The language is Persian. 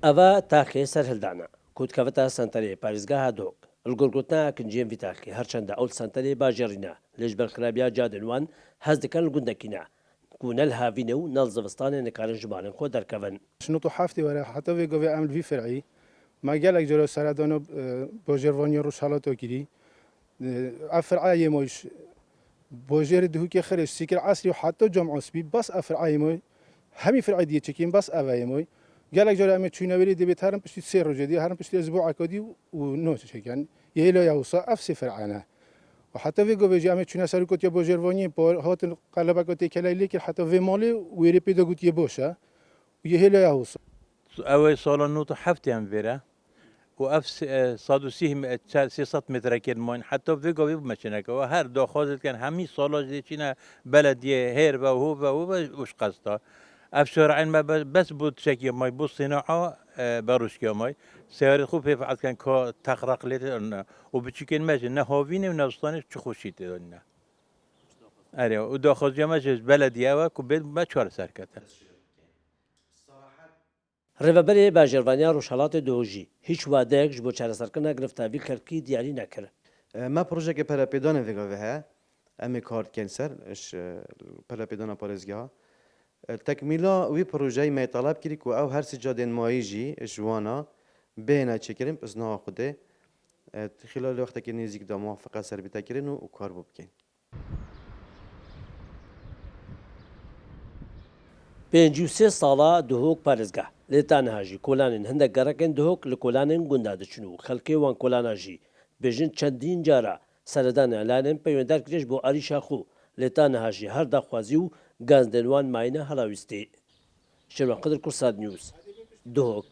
ئەوە تاقی سەر هەلدانە کووتکەوتە سنتەرێ پارێزگاها دۆک ئەلگۆرگوتنا کنجێن ڤیتاقی هەرچەندە ئەو سنتەرێ باژێڕینە لەش بەرخرابیا جادنوان هەز دەکەن گوندەکینە كونل هافينو نال زفستان نكارن جمالن خو دركفن شنو حافتي ولا حتى في قوي عمل في فرعي ما قالك جرو سرادانو بوجيرفانيا روشالاتو كيري افرعي موش بوجير دهوكي خرج سيكر عصري وحتى جمع عصبي بس افرعي موي همي فرعي دي تشكين بس افاي موي قالك جرو امي تشونا ولي دي بيت هرم بشتي سير رجدي هرم بشتي اسبوع كودي ونو تشكين يهلو يوصا افسي فرعانا وحتى في قوي جامع تشونا سالكوت يا بوجيرفاني بور هات قلبكوت كلايلي حتى في مالي ويري بيدغوت يبوشا ويهلو يوصا أول صالون نوتو حفتي هم فيرا وأف صادو سيه 300 متر كيلمون حتى في قوي بمشينك وهر داخل كان همي صالات دي كنا بلدية هير وهو وش قصده أف شارعين ما بس بود شكي ماي بو صناعة باروشكي ماي سيارة خوب في فعل كان كا تخرق لنا وبتشكين ماجي نهاوين ونوستانش تخوشيت لنا أري وداخل جماعة بلدية وكبد ما شوار سركته ڕێڤەبەرێ باژێڕوانیا ڕۆژهەڵاتی دۆژی هیچ وادەیەکش بۆ چارەسەرکردنا گرفتاوی کەرکی دیاری نەکرد ما پروژه پراپیدان ویگاوه ها امی کارت کنسر اش پراپیدان پارێزگا تکمیلا وی پروژه می طلب کردی که او هر سجادین مایجی جوانا بین چکریم از نه خوده خلال وقتی که نزدیک دا موافقه سر بیت کردن و کار بکن 53 ساڵە دهۆک پارێزگا لێتان هاژی کۆلانن هەندێک گەڕەکەن دهۆک لە کۆلانن گوندا دەچن و خەڵکێ وان کۆلاناژی بێژن چەندین جارە سەردانە لایەن پەیوەنددار کرێش بۆ ئەری شاخۆ لێتان هاژی هەر داخوازی و گازدێنوان ماینە هەڵاویستی شێوان قدر کورساد نیوز دهۆک